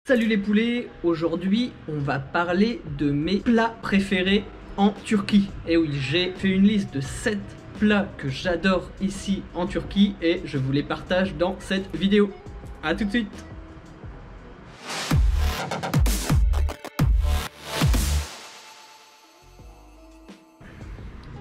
Salut les poulets, aujourd'hui on va parler de mes plats préférés en Turquie. Et oui, j'ai fait une liste de 7 plats que j'adore ici en Turquie et je vous les partage dans cette vidéo. A tout de suite.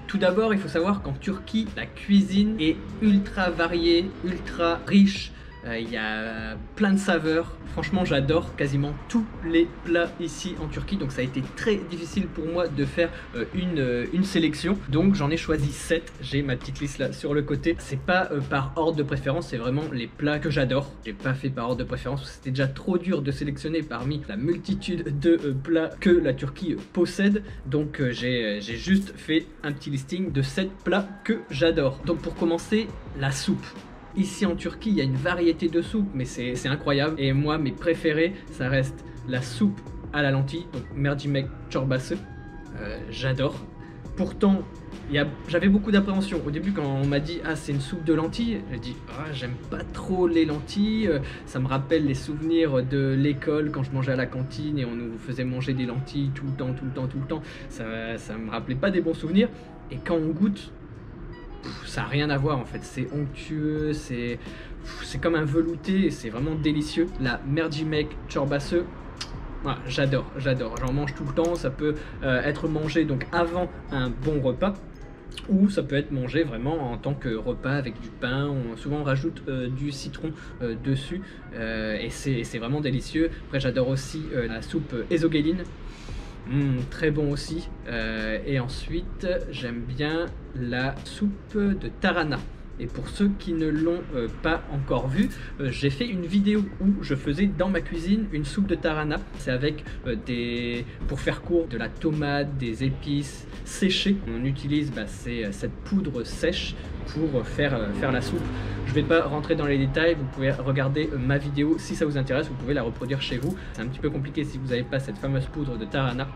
Tout d'abord, il faut savoir qu'en Turquie, la cuisine est ultra variée, ultra riche. Il y a plein de saveurs. Franchement, j'adore quasiment tous les plats ici en Turquie. Donc ça a été très difficile pour moi de faire une sélection. Donc j'en ai choisi 7. J'ai ma petite liste là sur le côté. C'est pas par ordre de préférence, c'est vraiment les plats que j'adore. J'ai pas fait par ordre de préférence. C'était déjà trop dur de sélectionner parmi la multitude de plats que la Turquie possède. Donc j'ai juste fait un petit listing de 7 plats que j'adore. Donc pour commencer, la soupe. Ici en Turquie, il y a une variété de soupes, mais c'est incroyable. Et moi, mes préférés, ça reste la soupe à la lentille, donc mercimek çorbası. J'adore. Pourtant, j'avais beaucoup d'appréhension. Au début, quand on m'a dit « Ah, c'est une soupe de lentilles », j'ai dit « Ah, j'aime pas trop les lentilles. Ça me rappelle les souvenirs de l'école quand je mangeais à la cantine et on nous faisait manger des lentilles tout le temps. Ça me rappelait pas des bons souvenirs. Et quand on goûte, ça n'a rien à voir en fait, c'est onctueux, c'est comme un velouté, c'est vraiment délicieux. La mercimek çorbası, voilà, j'adore, j'en mange tout le temps. Ça peut être mangé donc avant un bon repas, ou ça peut être mangé vraiment en tant que repas avec du pain. Souvent on rajoute du citron dessus et c'est vraiment délicieux. Après j'adore aussi la soupe ezogelin. Très bon aussi. Et ensuite, j'aime bien la soupe de tarhana. Et pour ceux qui ne l'ont pas encore vu, j'ai fait une vidéo où je faisais dans ma cuisine une soupe de tarhana. C'est avec pour faire court, de la tomate, des épices séchées. On utilise cette poudre sèche pour faire la soupe. Je ne vais pas rentrer dans les détails, vous pouvez regarder ma vidéo si ça vous intéresse, vous pouvez la reproduire chez vous. C'est un petit peu compliqué si vous n'avez pas cette fameuse poudre de tarhana,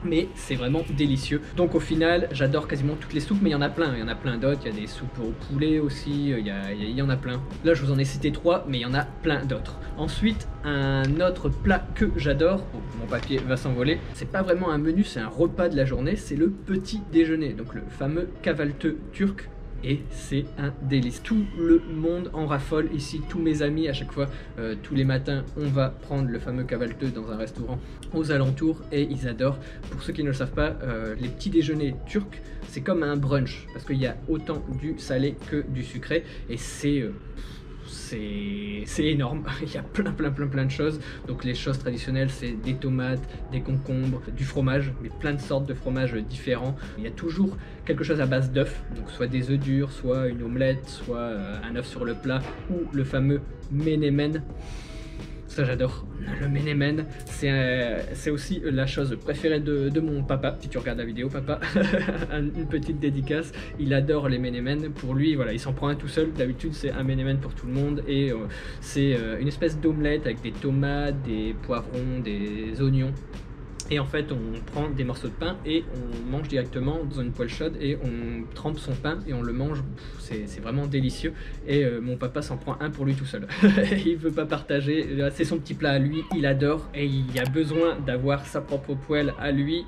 mais c'est vraiment délicieux. Donc au final, j'adore quasiment toutes les soupes, mais il y en a plein d'autres. Il y a des soupes au poulet aussi, il y en a plein. Là je vous en ai cité 3, mais il y en a plein d'autres. Ensuite, un autre plat que j'adore, mon papier va s'envoler, c'est pas vraiment un menu, c'est un repas de la journée, c'est le petit déjeuner, donc le fameux kahvaltı turc. Et c'est un délice. Tout le monde en raffole ici, tous mes amis à chaque fois, tous les matins on va prendre le fameux kahvaltı dans un restaurant aux alentours et ils adorent. Pour ceux qui ne le savent pas, les petits déjeuners turcs c'est comme un brunch parce qu'il y a autant du salé que du sucré et c'est énorme. Il y a plein de choses. Donc les choses traditionnelles, c'est des tomates, des concombres, du fromage, mais plein de sortes de fromages différents. Il y a toujours quelque chose à base d'œufs, donc soit des œufs durs, soit une omelette, soit un œuf sur le plat, ou le fameux menemen. Ça j'adore, le menemen, c'est aussi la chose préférée de mon papa. Si tu regardes la vidéo, papa, une petite dédicace, il adore les menemen. Pour lui, voilà, il s'en prend un tout seul. D'habitude c'est un menemen pour tout le monde et c'est une espèce d'omelette avec des tomates, des poivrons, des oignons. Et en fait, on prend des morceaux de pain et on mange directement dans une poêle chaude et on trempe son pain et on le mange. C'est vraiment délicieux. Et mon papa s'en prend un pour lui tout seul. Il veut pas partager. C'est son petit plat à lui. Il adore et il a besoin d'avoir sa propre poêle à lui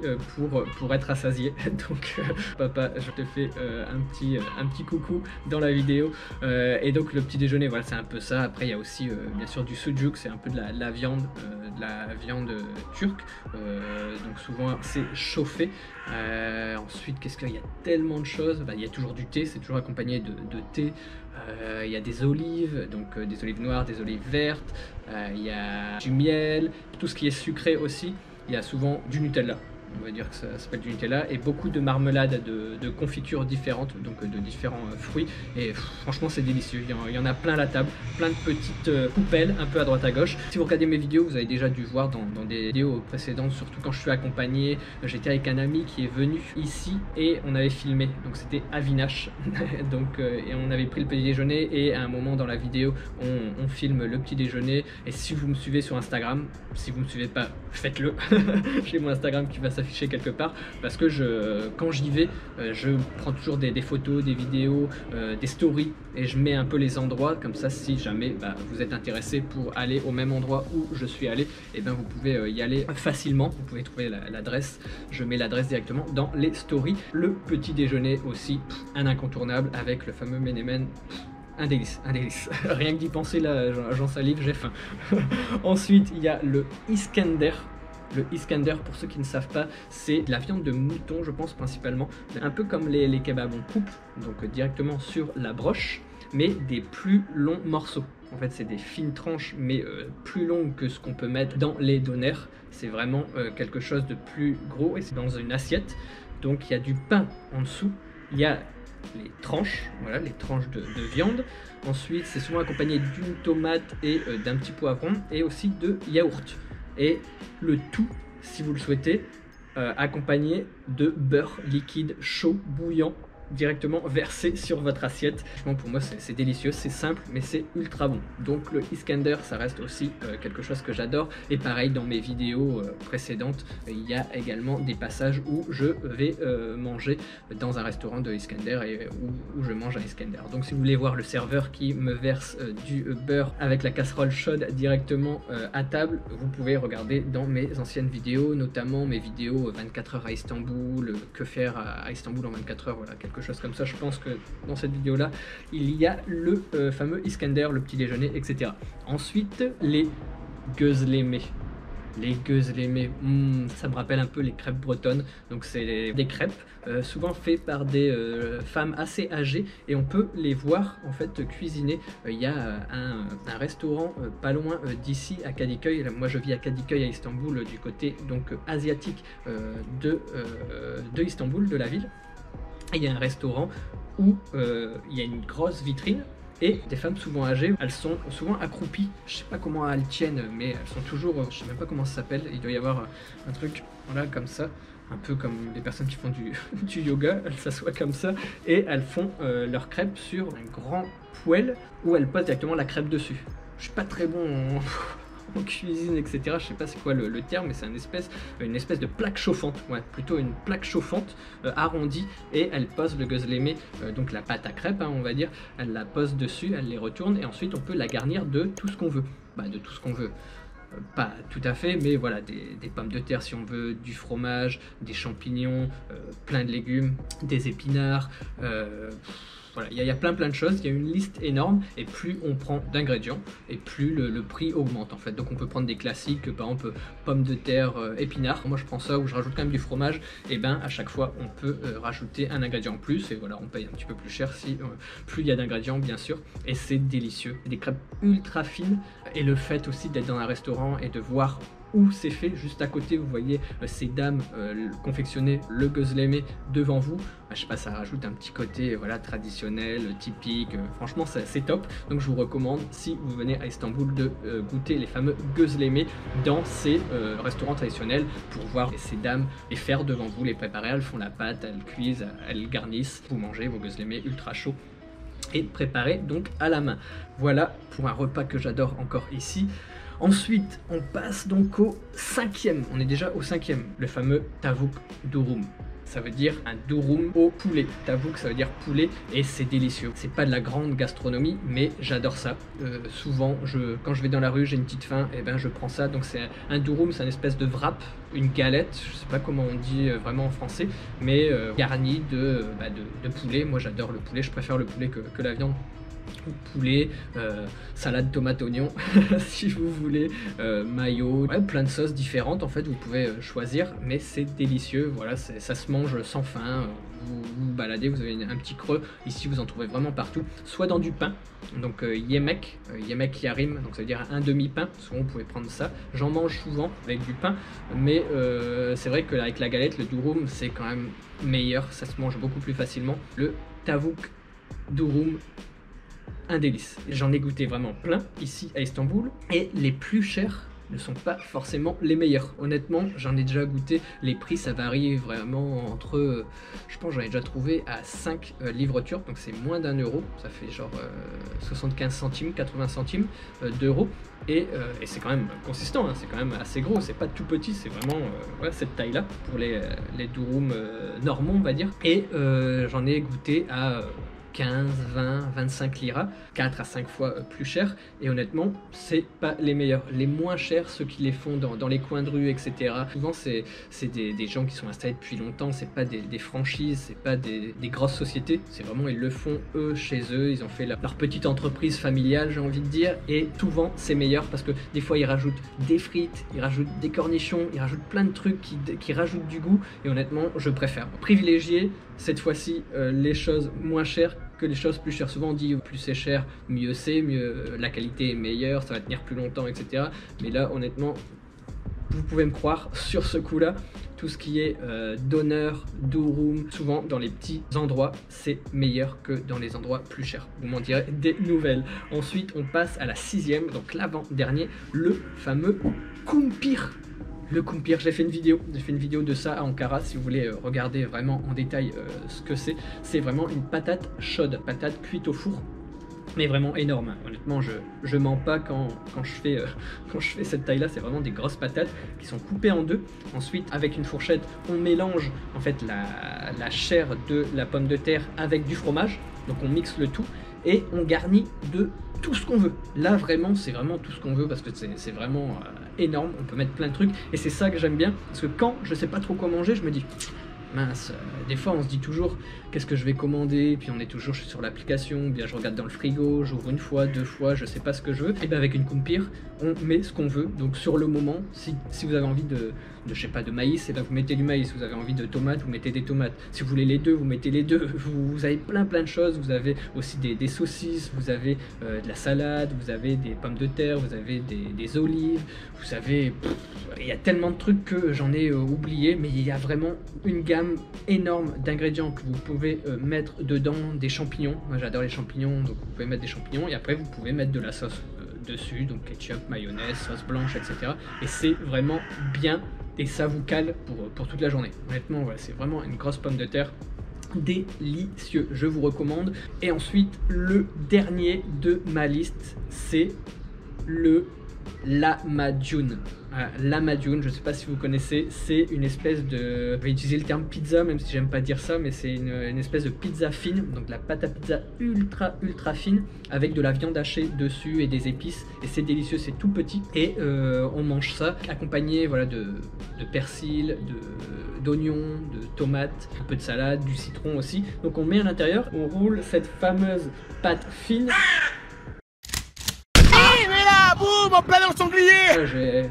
pour être rassasié. Donc, papa, je te fais un petit coucou dans la vidéo. Et donc, le petit déjeuner, voilà, c'est un peu ça. Après, il y a aussi bien sûr du sucuk, c'est un peu de la viande turque. Donc souvent c'est chauffé. Ensuite qu'est-ce qu'il y a, tellement de choses. Il y a toujours du thé, c'est toujours accompagné de thé. Il y a des olives, donc des olives noires, des olives vertes. Il y a du miel, tout ce qui est sucré aussi. Il y a souvent du Nutella. On va dire que ça s'appelle du Nutella et beaucoup de marmelades, de confitures différentes, donc de différents fruits. Et franchement c'est délicieux, il y en a plein à la table, plein de petites poubelles un peu à droite à gauche. Si vous regardez mes vidéos, vous avez déjà dû voir dans des vidéos précédentes, surtout quand je suis accompagné. J'étais avec un ami qui est venu ici et on avait filmé, donc c'était à Vinache. Donc, et on avait pris le petit déjeuner et à un moment dans la vidéo on filme le petit déjeuner. Et si vous me suivez sur Instagram, si vous me suivez pas, faites-le. J'ai mon Instagram qui va s'afficher s'afficher quelque part parce que quand j'y vais, je prends toujours des photos, des vidéos, des stories et je mets un peu les endroits comme ça. Si jamais vous êtes intéressé pour aller au même endroit où je suis allé, et vous pouvez y aller facilement. Vous pouvez trouver l'adresse. Je mets l'adresse directement dans les stories. Le petit déjeuner aussi, un incontournable avec le fameux Menemen. Un délice, un délice. Rien que d'y penser là, j'en salive, j'ai faim. Ensuite, il y a le Iskender. Le Iskender, pour ceux qui ne savent pas, c'est de la viande de mouton, je pense principalement. Un peu comme les kebabs, on coupe donc directement sur la broche, mais des plus longs morceaux. En fait, c'est des fines tranches, mais plus longues que ce qu'on peut mettre dans les doners. C'est vraiment quelque chose de plus gros et c'est dans une assiette. Donc, il y a du pain en dessous. Il y a les tranches, voilà, les tranches de viande. Ensuite, c'est souvent accompagné d'une tomate et d'un petit poivron et aussi de yaourt. Et le tout, si vous le souhaitez, accompagné de beurre liquide chaud, bouillant, directement versé sur votre assiette. Franchement, pour moi, c'est délicieux, c'est simple, mais c'est ultra bon. Donc le Iskender, ça reste aussi quelque chose que j'adore. Et pareil, dans mes vidéos précédentes, il y a également des passages où je vais manger dans un restaurant de Iskender et où je mange un Iskender. Donc si vous voulez voir le serveur qui me verse du beurre avec la casserole chaude directement à table, vous pouvez regarder dans mes anciennes vidéos, notamment mes vidéos 24 heures à Istanbul, que faire à Istanbul en 24 heures, voilà, quelque chose comme ça. Je pense que dans cette vidéo là il y a le fameux Iskender, le petit déjeuner, etc. Ensuite, les gözleme. Les gözleme, ça me rappelle un peu les crêpes bretonnes. Donc c'est des crêpes souvent faites par des femmes assez âgées et on peut les voir en fait cuisiner. Il y a un restaurant pas loin d'ici à Kadıköy. Moi je vis à Kadıköy à Istanbul, du côté donc asiatique de Istanbul, de la ville. Et il y a un restaurant où il y a une grosse vitrine et des femmes souvent âgées, elles sont souvent accroupies. Je sais pas comment elles tiennent, mais elles sont toujours, je sais même pas comment ça s'appelle. Il doit y avoir un truc, voilà, comme ça, un peu comme les personnes qui font du yoga. Elles s'assoient comme ça et elles font leur crêpe sur un grand poêle où elles posent directement la crêpe dessus. Je suis pas très bon en cuisine, etc. Je sais pas c'est quoi le terme, mais c'est une espèce de plaque chauffante, ouais, plutôt une plaque chauffante arrondie, et elle pose le gözleme, donc la pâte à crêpes, hein, on va dire, elle la pose dessus, elle les retourne, et ensuite on peut la garnir de tout ce qu'on veut. De tout ce qu'on veut. Pas tout à fait, mais voilà, des pommes de terre si on veut, du fromage, des champignons, plein de légumes, des épinards, voilà, il y a plein de choses, il y a une liste énorme, et plus on prend d'ingrédients, et plus le prix augmente en fait. Donc on peut prendre des classiques, par exemple pommes de terre, épinards, moi je prends ça, où je rajoute quand même du fromage, et à chaque fois on peut rajouter un ingrédient en plus, et voilà, on paye un petit peu plus cher si plus il y a d'ingrédients bien sûr, et c'est délicieux. Des crêpes ultra fines, et le fait aussi d'être dans un restaurant et de voir où c'est fait, juste à côté vous voyez ces dames confectionner le gözleme devant vous, je sais pas, ça rajoute un petit côté voilà, traditionnel, typique, franchement c'est top. Donc je vous recommande, si vous venez à Istanbul, de goûter les fameux gözleme dans ces restaurants traditionnels, pour voir ces dames les faire devant vous, les préparer. Elles font la pâte, elles cuisent, elles garnissent, vous mangez vos gözleme ultra chauds et préparés donc à la main. Voilà pour un repas que j'adore encore ici. Ensuite, on passe donc au 5e. On est déjà au 5e, le fameux tavuk durum. Ça veut dire un durum au poulet. Tavuk, ça veut dire poulet, et c'est délicieux. C'est pas de la grande gastronomie, mais j'adore ça. Souvent, quand je vais dans la rue, j'ai une petite faim, et je prends ça. Donc c'est un durum, c'est une espèce de wrap, une galette, je sais pas comment on dit vraiment en français, mais garni de poulet. Moi j'adore le poulet, je préfère le poulet que la viande. Poulet, salade tomate oignon si vous voulez, mayo, ouais, plein de sauces différentes en fait, vous pouvez choisir, mais c'est délicieux. Voilà, ça se mange sans faim. Vous vous baladez, vous avez un petit creux, ici vous en trouvez vraiment partout, soit dans du pain, donc yemek yarim, donc ça veut dire un demi-pain, souvent vous pouvez prendre ça, j'en mange souvent avec du pain, mais c'est vrai qu'avec la galette, le durum c'est quand même meilleur, ça se mange beaucoup plus facilement. Le tavuk durum, un délice. J'en ai goûté vraiment plein ici à Istanbul, et les plus chers ne sont pas forcément les meilleurs. Honnêtement, j'en ai déjà goûté, les prix ça varie vraiment entre, je pense j'en ai déjà trouvé à 5 livres turcs, donc c'est moins d'1 euro, ça fait genre 75 centimes, 80 centimes d'euros. Et c'est quand même consistant, hein, c'est quand même assez gros, c'est pas tout petit, c'est vraiment ouais, cette taille là pour les durum normands on va dire. Et j'en ai goûté à 15, 20, 25 liras, 4 à 5 fois plus cher, et honnêtement c'est pas les meilleurs. Les moins chers, ceux qui les font dans les coins de rue etc, souvent c'est des gens qui sont installés depuis longtemps, c'est pas des franchises, c'est pas des grosses sociétés, c'est vraiment ils le font eux chez eux, ils ont fait leur petite entreprise familiale j'ai envie de dire, et souvent c'est meilleur parce que des fois ils rajoutent des frites, ils rajoutent des cornichons, ils rajoutent plein de trucs qui rajoutent du goût, et honnêtement je préfère privilégier cette fois-ci les choses moins chères que les choses plus chères. Souvent on dit plus c'est cher, mieux c'est, mieux la qualité est meilleure, ça va tenir plus longtemps, etc. Mais là honnêtement, vous pouvez me croire sur ce coup-là, tout ce qui est doner, durum, souvent dans les petits endroits, c'est meilleur que dans les endroits plus chers. Vous m'en direz des nouvelles. Ensuite, on passe à la 6e, donc l'avant-dernier, le fameux kumpir. Le kumpir, j'ai fait une vidéo de ça à Ankara, si vous voulez regarder vraiment en détail ce que c'est vraiment une patate chaude, patate cuite au four, mais vraiment énorme. Honnêtement, je mens pas quand je fais cette taille là, c'est vraiment des grosses patates qui sont coupées en deux. Ensuite, avec une fourchette, on mélange en fait la chair de la pomme de terre avec du fromage, donc on mixe le tout et on garnit de tout ce qu'on veut. Là vraiment c'est vraiment tout ce qu'on veut parce que c'est vraiment énorme, on peut mettre plein de trucs et c'est ça que j'aime bien, parce que quand je sais pas trop quoi manger, je me dis mince, des fois on se dit toujours qu'est-ce que je vais commander, puis on est toujours sur l'application, bien je regarde dans le frigo, j'ouvre une fois, deux fois, je sais pas ce que je veux, et bien avec une kumpir on met ce qu'on veut, donc sur le moment, si vous avez envie de je sais pas, de maïs, et ben vous mettez du maïs, si vous avez envie de tomates, vous mettez des tomates, si vous voulez les deux, vous mettez les deux, vous avez plein de choses, vous avez aussi des saucisses, vous avez de la salade, vous avez des pommes de terre, vous avez des olives, vous avez, il y a tellement de trucs que j'en ai oublié, mais il y a vraiment une gamme énorme d'ingrédients que vous pouvez mettre dedans, des champignons, moi j'adore les champignons, donc vous pouvez mettre des champignons, et après vous pouvez mettre de la sauce dessus, donc ketchup, mayonnaise, sauce blanche, etc. Et c'est vraiment bien, et ça vous cale pour toute la journée. Honnêtement, voilà, c'est vraiment une grosse pomme de terre. Délicieux, je vous recommande. Et ensuite, le dernier de ma liste, c'est le lahmacun. Lahmacun, je ne sais pas si vous connaissez, c'est une espèce de, je vais utiliser le terme pizza même si j'aime pas dire ça, mais c'est une espèce de pizza fine, donc la pâte à pizza ultra fine avec de la viande hachée dessus et des épices, et c'est délicieux, c'est tout petit, et on mange ça accompagné voilà, de persil, d'oignons, de tomates, un peu de salade, du citron aussi, donc on met à l'intérieur, on roule cette fameuse pâte fine. Boum, en plein dans le sanglier.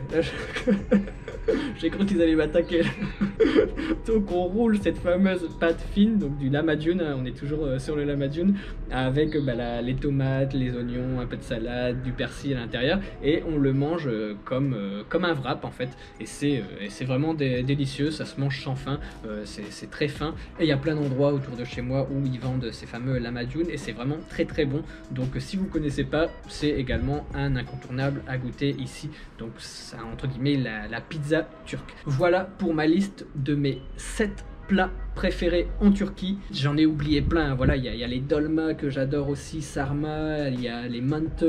J'ai cru qu'ils allaient m'attaquer. Donc on roule cette fameuse pâte fine, donc du lahmacun, hein, on est toujours sur le lahmacun, avec les tomates, les oignons, un peu de salade, du persil à l'intérieur, et on le mange comme un wrap en fait, et c'est vraiment délicieux, ça se mange sans faim, c'est très fin, et il y a plein d'endroits autour de chez moi où ils vendent ces fameux lahmacun, et c'est vraiment très bon, donc si vous connaissez pas, c'est également un incontournable à goûter ici, donc c'est entre guillemets la pizza turque. Voilà pour ma liste de mes 7 plats préférés en Turquie. J'en ai oublié plein, voilà, il y a les dolma que j'adore aussi, sarma, il y a les mante,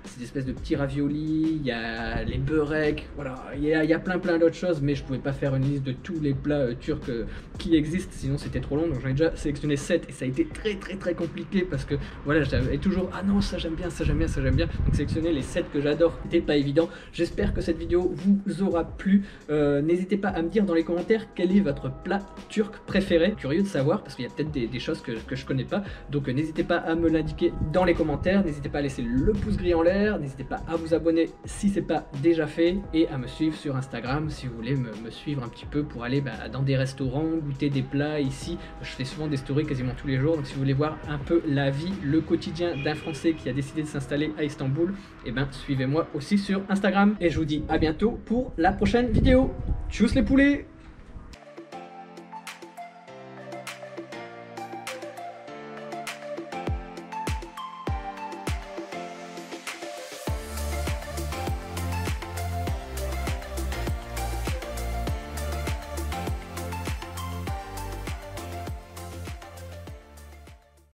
c'est des espèces de petits raviolis, il y a les börek, voilà, il y a plein d'autres choses, mais je pouvais pas faire une liste de tous les plats turcs qui existent, sinon c'était trop long, donc j'en ai déjà sélectionné 7 et ça a été très compliqué parce que voilà, j'avais toujours ah non, ça j'aime bien, donc sélectionner les 7 que j'adore, c'était pas évident. J'espère que cette vidéo vous aura plu, n'hésitez pas à me dire dans les commentaires quel est votre plat turc préféré. Curieux de savoir parce qu'il y a peut-être des choses que je connais pas, donc n'hésitez pas à me l'indiquer dans les commentaires, n'hésitez pas à laisser le pouce gris en l'air, n'hésitez pas à vous abonner si c'est pas déjà fait, et à me suivre sur Instagram si vous voulez me suivre un petit peu pour aller dans des restaurants, goûter des plats ici. Je fais souvent des stories quasiment tous les jours, donc si vous voulez voir un peu la vie, le quotidien d'un Français qui a décidé de s'installer à Istanbul, et suivez-moi aussi sur Instagram, et je vous dis à bientôt pour la prochaine vidéo. Tchuss les poulets!